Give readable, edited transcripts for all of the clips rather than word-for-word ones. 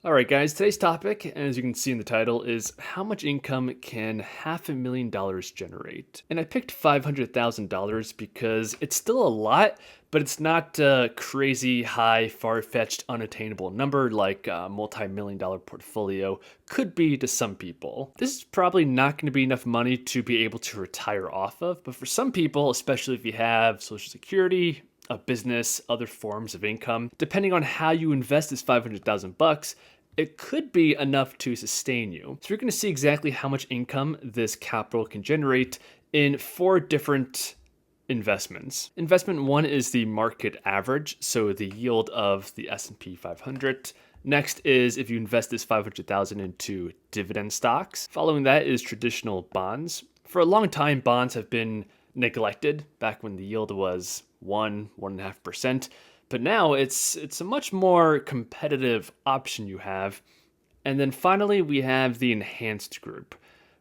All right, guys, today's topic, as you can see in the title, is how much income can $500,000 generate? And I picked $500,000 because it's still a lot, but it's not a crazy high, far-fetched, unattainable number like a multi-million dollar portfolio could be to some people. This is probably not going to be enough money to be able to retire off of, but for some people, especially if you have Social Security, a business, other forms of income, depending on how you invest this 500,000 bucks, it could be enough to sustain you. So you're going to see exactly how much income this capital can generate in 4 different investments. Investment 1 is the market average, so the yield of the S&P 500. Next is if you invest this 500,000 into dividend stocks. Following that is traditional bonds. For a long time, bonds have been neglected back when the yield was 1.5%. But now it's a much more competitive option you have. And then finally, we have the enhanced group,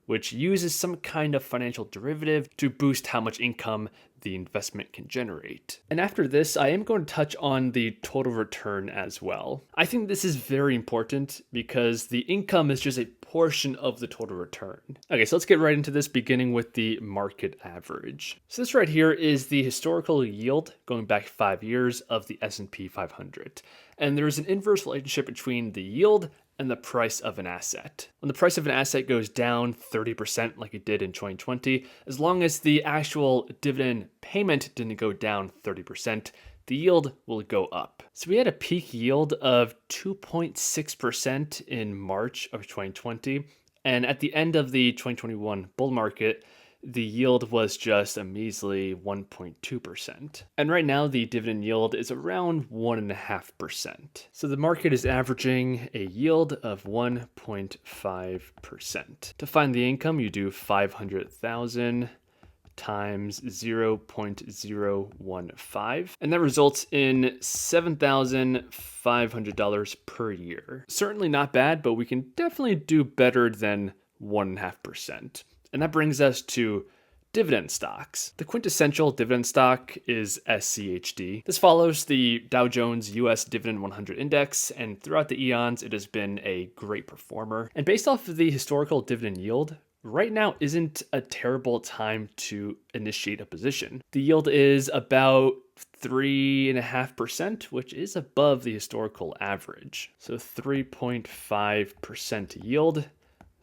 which uses some kind of financial derivative to boost how much income the investment can generate. And after this, I am going to touch on the total return as well. I think this is very important because the income is just a portion of the total return. Okay, so let's get right into this, beginning with the market average. So this right here is the historical yield going back 5 years of the S&P 500. And there's an inverse relationship between the yield and the price of an asset. When the price of an asset goes down 30% like it did in 2020, as long as the actual dividend payment didn't go down 30%, the yield will go up. So we had a peak yield of 2.6% in March of 2020. And at the end of the 2021 bull market, the yield was just a measly 1.2%. And right now, the dividend yield is around 1.5%. So the market is averaging a yield of 1.5%. To find the income, you do 500,000 times 0.015, and that results in $7,500 per year. Certainly not bad, but we can definitely do better than 1.5%. And that brings us to dividend stocks. The quintessential dividend stock is SCHD. This follows the Dow Jones US Dividend 100 Index, and throughout the eons, it has been a great performer. And based off of the historical dividend yield, right now isn't a terrible time to initiate a position. The yield is about 3.5%, which is above the historical average. So 3.5% yield.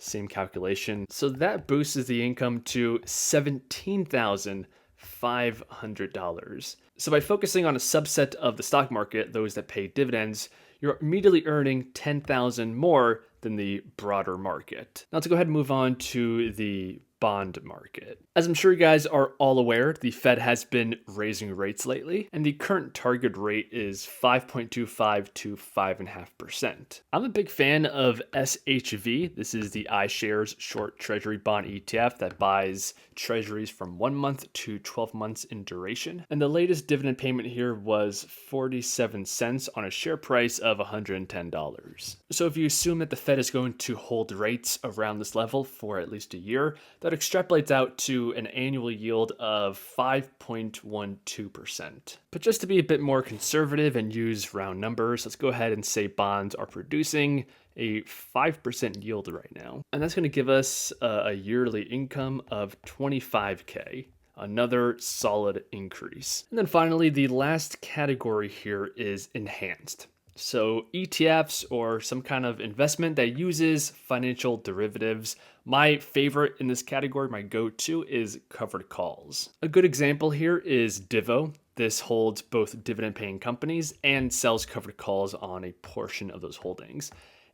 Same calculation. So that boosts the income to $17,500. So by focusing on a subset of the stock market, those that pay dividends, you're immediately earning $10,000 more than the broader market. Now to go ahead and move on to the bond market. As I'm sure you guys are all aware, the Fed has been raising rates lately, and the current target rate is 5.25 to 5.5%. I'm a big fan of SHV. This is the iShares short treasury bond ETF that buys treasuries from 1 month to 12 months in duration. And the latest dividend payment here was 47 cents on a share price of $110. So if you assume that the Fed is going to hold rates around this level for at least a year, that extrapolates out to an annual yield of 5.12%. But just to be a bit more conservative and use round numbers, let's go ahead and say bonds are producing a 5% yield right now. And that's going to give us a yearly income of $25K. Another solid increase. And then finally, the last category here is enhanced. So ETFs or some kind of investment that uses financial derivatives. My favorite in this category, my go-to, is covered calls. A good example here is Divo. This holds both dividend-paying companies and sells covered calls on a portion of those holdings.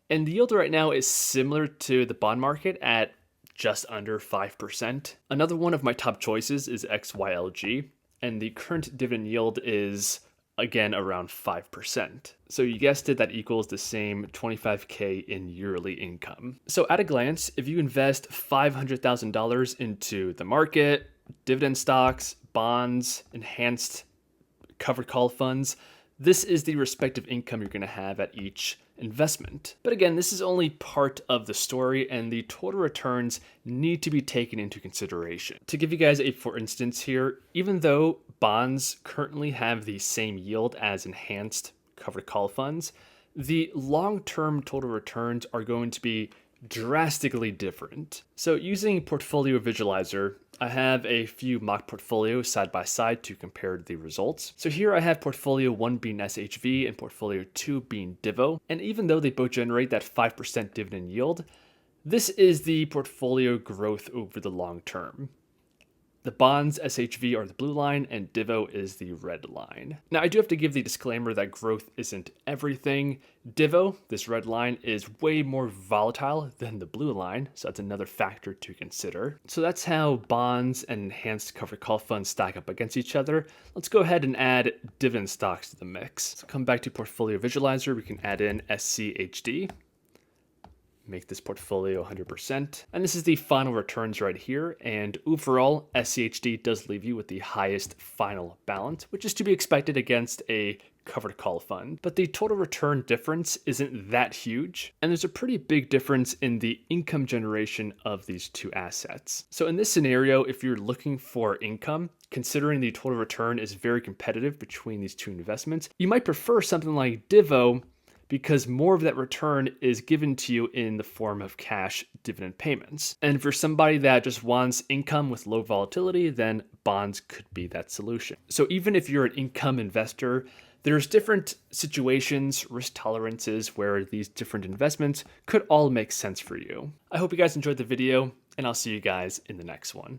And the yield right now is similar to the bond market at just under 5%. Another one of my top choices is XYLG, and the current dividend yield is again around 5%. So you guessed it, that equals the same 25K in yearly income. So at a glance, if you invest $500,000 into the market, dividend stocks, bonds, enhanced covered call funds, this is the respective income you're going to have at each investment. But again, this is only part of the story, and the total returns need to be taken into consideration. To give you guys a for instance here, even though bonds currently have the same yield as enhanced covered call funds, the long-term total returns are going to be drastically different. So using Portfolio Visualizer, I have a few mock portfolios side by side to compare the results. So here I have portfolio 1 being SHV and portfolio 2 being Divo. And even though they both generate that 5% dividend yield, this is the portfolio growth over the long term. The bonds, SHV, are the blue line, and Divo is the red line. Now, I do have to give the disclaimer that growth isn't everything. Divo, this red line, is way more volatile than the blue line, so that's another factor to consider. So that's how bonds and enhanced covered call funds stack up against each other. Let's go ahead and add dividend stocks to the mix. So come back to Portfolio Visualizer, we can add in SCHD. Make this portfolio 100%. And this is the final returns right here. And overall, SCHD does leave you with the highest final balance, which is to be expected against a covered call fund. But the total return difference isn't that huge. And there's a pretty big difference in the income generation of these two assets. So in this scenario, if you're looking for income, considering the total return is very competitive between these two investments, you might prefer something like Divo, because more of that return is given to you in the form of cash dividend payments. And for somebody that just wants income with low volatility, then bonds could be that solution. So even if you're an income investor, there's different situations, risk tolerances where these different investments could all make sense for you. I hope you guys enjoyed the video, and I'll see you guys in the next one.